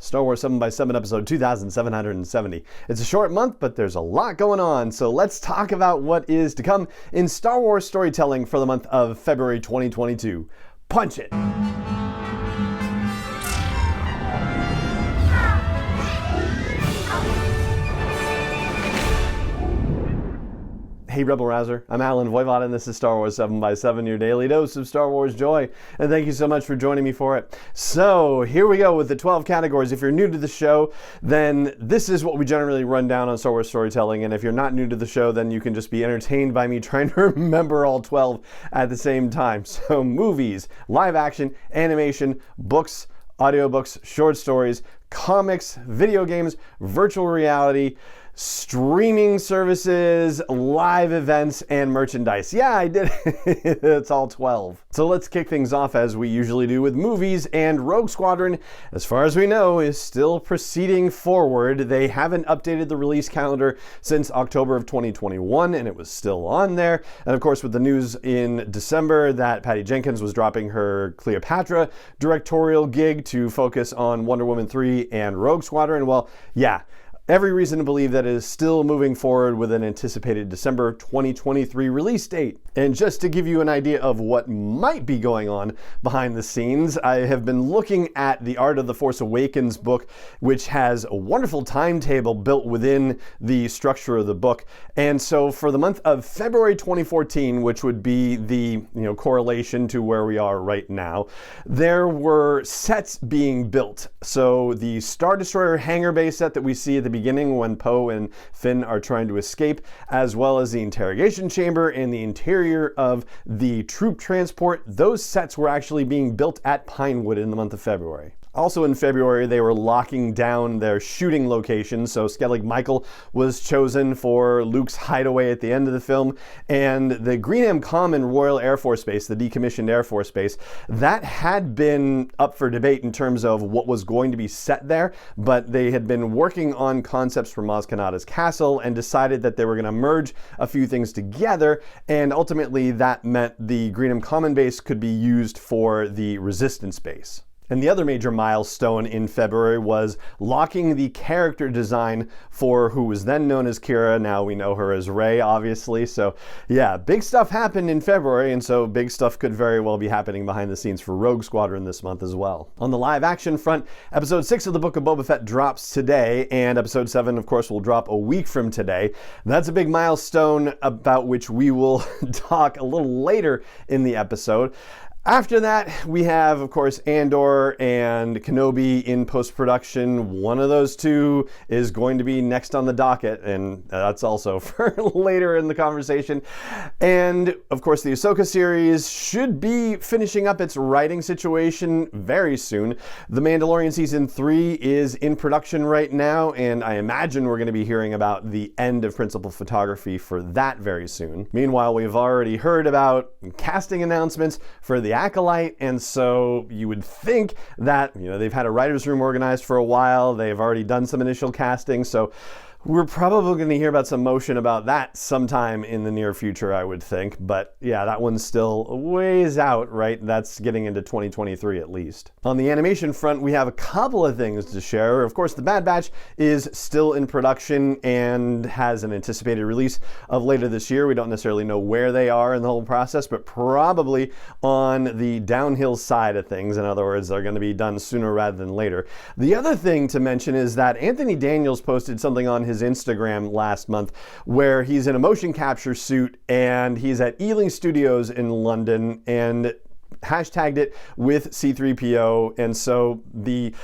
Star Wars 7x7 episode 2770. It's a short month, but there's a lot going on, so let's talk about what is to come in Star Wars storytelling for the month of February 2022. Punch it! Hey Rebel Rouser, I'm Alan Voivod and this is Star Wars 7x7, your daily dose of Star Wars joy, and thank you so much for joining me for it. So here we go with the 12 categories. If you're new to the show, then this is what we generally run down on Star Wars storytelling, and if you're not new to the show, then you can just be entertained by me trying to remember all 12 at the same time. So movies, live action, animation, books, audiobooks, short stories, comics, video games, virtual reality, streaming services, live events, and merchandise. Yeah, I did it. It's all 12. So let's kick things off as we usually do with movies, and Rogue Squadron, as far as we know, is still proceeding forward. They haven't updated the release calendar since October of 2021, and it was still on there. And of course, with the news in December that Patty Jenkins was dropping her Cleopatra directorial gig to focus on Wonder Woman 3 and Rogue Squadron, well, yeah, every reason to believe that it is still moving forward with an anticipated December 2023 release date. And just to give you an idea of what might be going on behind the scenes, I have been looking at the Art of the Force Awakens book, which has a wonderful timetable built within the structure of the book. And so for the month of February 2014, which would be the correlation to where we are right now, there were sets being built. So the Star Destroyer hangar bay set that we see at the beginning when Poe and Finn are trying to escape, as well as the interrogation chamber and the interior of the troop transport, those sets were actually being built at Pinewood in the month of February. Also in February, they were locking down their shooting locations, so Skellig Michael was chosen for Luke's hideaway at the end of the film, and the Greenham Common Royal Air Force Base, the decommissioned Air Force Base, that had been up for debate in terms of what was going to be set there, but they had been working on concepts for Maz Kanata's castle and decided that they were going to merge a few things together, and ultimately that meant the Greenham Common Base could be used for the Resistance Base. And the other major milestone in February was locking the character design for who was then known as Kira. Now we know her as Rey, obviously. So yeah, big stuff happened in February, and so big stuff could very well be happening behind the scenes for Rogue Squadron this month as well. On the live action front, episode 6 of the Book of Boba Fett drops today, and episode 7, of course, will drop a week from today. That's a big milestone about which we will talk a little later in the episode. After that, we have, of course, Andor and Kenobi in post-production. One of those two is going to be next on the docket, and that's also for later in the conversation. And, of course, the Ahsoka series should be finishing up its writing situation very soon. The Mandalorian Season 3 is in production right now, and I imagine we're going to be hearing about the end of principal photography for that very soon. Meanwhile, we've already heard about casting announcements for the Acolyte, and so you would think that they've had a writer's room organized for a while. They've already done some initial casting, so we're probably going to hear about some motion about that sometime in the near future, I would think. But yeah, that one's still a ways out, right? That's getting into 2023 at least. On the animation front, we have a couple of things to share. Of course, The Bad Batch is still in production and has an anticipated release of later this year. We don't necessarily know where they are in the whole process, but probably on the downhill side of things. In other words, they're going to be done sooner rather than later. The other thing to mention is that Anthony Daniels posted something on his Instagram last month where he's in a motion capture suit and he's at Ealing Studios in London and hashtagged it with C3PO. And so the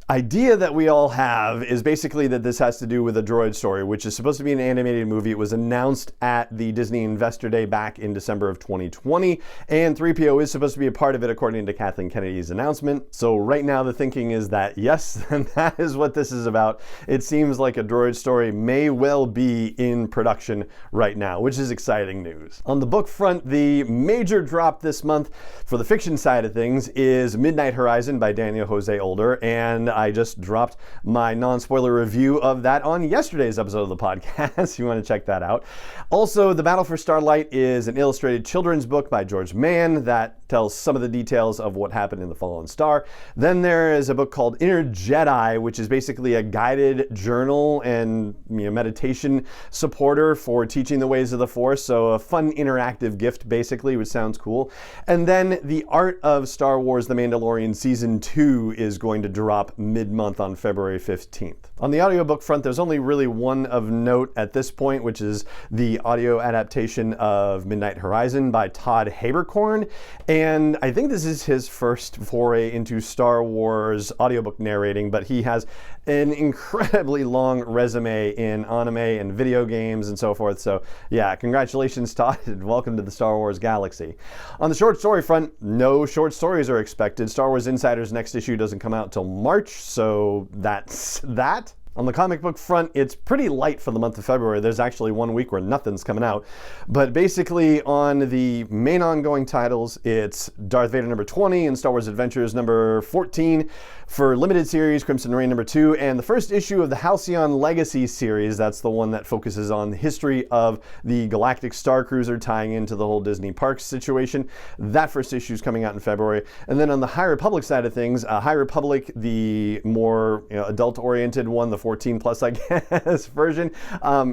idea that we all have is basically that this has to do with a droid story, which is supposed to be an animated movie. It was announced at the Disney Investor Day back in December of 2020, and 3PO is supposed to be a part of it according to Kathleen Kennedy's announcement. So right now the thinking is that yes, that is what this is about. It seems like a droid story may well be in production right now, which is exciting news. On the book front, the major drop this month for the fiction side of things is Midnight Horizon by Daniel Jose Older, and and I just dropped my non-spoiler review of that on yesterday's episode of the podcast. You want to check that out. Also, The Battle for Starlight is an illustrated children's book by George Mann that tells some of the details of what happened in The Fallen Star. Then there is a book called Inner Jedi, which is basically a guided journal and meditation supporter for teaching the ways of the Force. So a fun interactive gift, basically, which sounds cool. And then The Art of Star Wars: The Mandalorian Season 2 is going to drop mid-month on February 15th. On the audiobook front, there's only really one of note at this point, which is the audio adaptation of Midnight Horizon by Todd Haberkorn. And I think this is his first foray into Star Wars audiobook narrating, but he has an incredibly long resume in anime and video games and so forth. So yeah, congratulations, Todd, and welcome to the Star Wars galaxy. On the short story front, no short stories are expected. Star Wars Insider's next issue doesn't come out till March, so that's that. On the comic book front, it's pretty light for the month of February. There's actually 1 week where nothing's coming out. But basically, on the main ongoing titles, it's Darth Vader number 20 and Star Wars Adventures number 14. For limited series, Crimson Reign number 2, and the first issue of the Halcyon Legacy series. That's the one that focuses on the history of the Galactic Star Cruiser, tying into the whole Disney Parks situation. That first issue is coming out in February. And then on the High Republic side of things, High Republic, the more adult-oriented one, the 14 plus, I guess, version.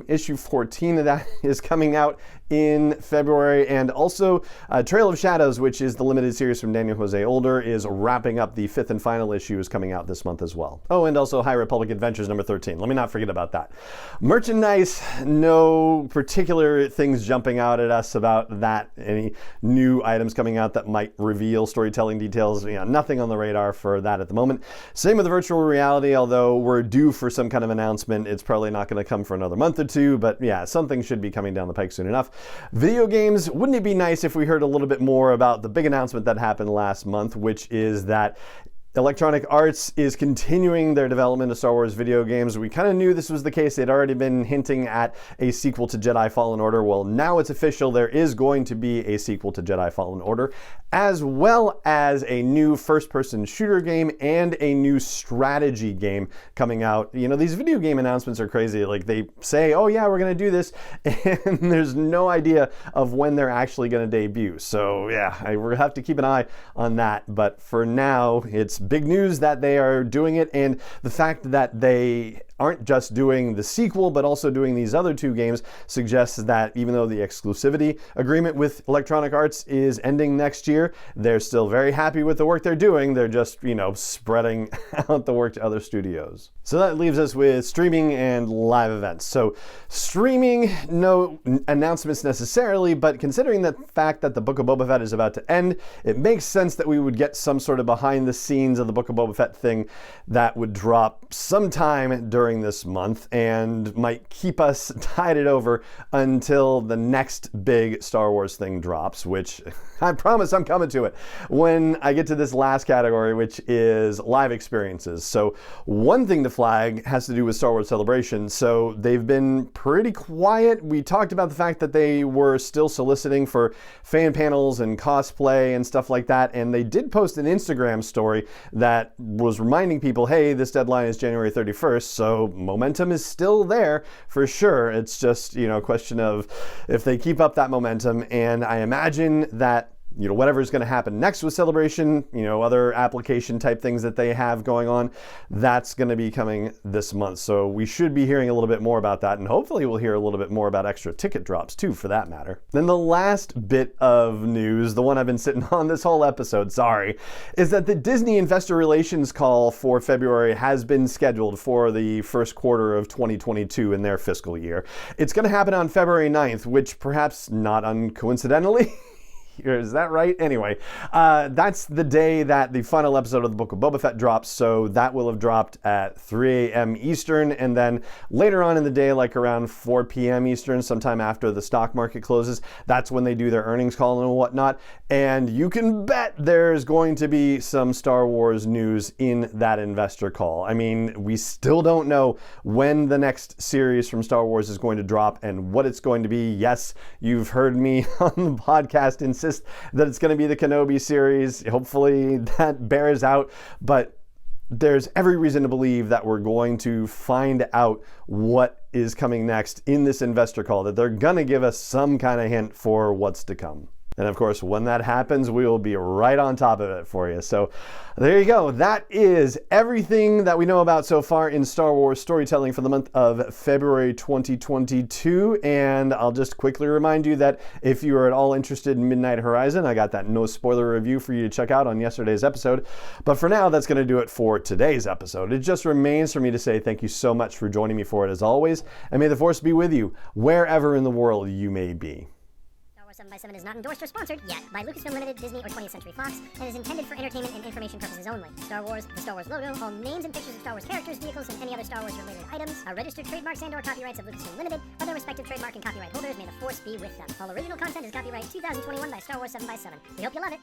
Issue 14 of that is coming out in February. And also Trail of Shadows, which is the limited series from Daniel Jose Older, is wrapping up. The 5th and final issue is coming out this month as well. Oh, and also High Republic Adventures number 13. Let me not forget about that. Merchandise, no particular things jumping out at us about that. Any new items coming out that might reveal storytelling details, nothing on the radar for that at the moment. Same with the virtual reality, although we're due for some kind of announcement. It's probably not going to come for another month or two, but yeah, something should be coming down the pike soon enough. Video games, wouldn't it be nice if we heard a little bit more about the big announcement that happened last month, which is that Electronic Arts is continuing their development of Star Wars video games. We kind of knew this was the case. They'd already been hinting at a sequel to Jedi Fallen Order. Well, now it's official. There is going to be a sequel to Jedi Fallen Order, as well as a new first-person shooter game and a new strategy game coming out. These video game announcements are crazy. Like, they say, oh yeah, we're going to do this, and there's no idea of when they're actually going to debut. So yeah, we're going to have to keep an eye on that. But for now, it's big news that they are doing it, and the fact that they aren't just doing the sequel but also doing these other two games suggests that even though the exclusivity agreement with Electronic Arts is ending next year, they're still very happy with the work they're doing. They're just, spreading out the work to other studios. So that leaves us with streaming and live events. So streaming, no announcements necessarily, but considering the fact that the Book of Boba Fett is about to end, it makes sense that we would get some sort of behind the scenes of the Book of Boba Fett thing that would drop sometime during this month and might keep us tided over until the next big Star Wars thing drops, which I promise I'm coming to it when I get to this last category, which is live experiences. So one thing to flag has to do with Star Wars Celebration. So they've been pretty quiet. We talked about the fact that they were still soliciting for fan panels and cosplay and stuff like that, and they did post an Instagram story that was reminding people, hey, this deadline is January 31st, so momentum is still there for sure. It's just, a question of if they keep up that momentum, and I imagine that whatever's going to happen next with Celebration, other application type things that they have going on, that's going to be coming this month. So we should be hearing a little bit more about that, and hopefully we'll hear a little bit more about extra ticket drops too, for that matter. Then the last bit of news, the one I've been sitting on this whole episode, is that the Disney Investor Relations call for February has been scheduled for the first quarter of 2022 in their fiscal year. It's going to happen on February 9th, which perhaps not uncoincidentally Is that right? Anyway, that's the day that the final episode of the Book of Boba Fett drops, so that will have dropped at 3 a.m. Eastern, and then later on in the day, like around 4 p.m. Eastern, sometime after the stock market closes, that's when they do their earnings call and whatnot, and you can bet there's going to be some Star Wars news in that investor call. I mean, we still don't know when the next series from Star Wars is going to drop and what it's going to be. Yes, you've heard me on the podcast insist that it's going to be the Kenobi series. Hopefully that bears out, but there's every reason to believe that we're going to find out what is coming next in this investor call, that they're going to give us some kind of hint for what's to come. And of course, when that happens, we will be right on top of it for you. So there you go. That is everything that we know about so far in Star Wars storytelling for the month of February 2022. And I'll just quickly remind you that if you are at all interested in Midnight Horizon, I got that no spoiler review for you to check out on yesterday's episode. But for now, that's going to do it for today's episode. It just remains for me to say thank you so much for joining me for it as always. And may the Force be with you wherever in the world you may be. 7x7 is not endorsed or sponsored yet by Lucasfilm Limited, Disney, or 20th Century Fox, and is intended for entertainment and information purposes only. Star Wars, the Star Wars logo, all names and pictures of Star Wars characters, vehicles, and any other Star Wars related items are registered trademarks and/or copyrights of Lucasfilm Limited, or their respective trademark and copyright holders. May the Force be with them. All original content is copyright 2021 by Star Wars 7x7. We hope you love it.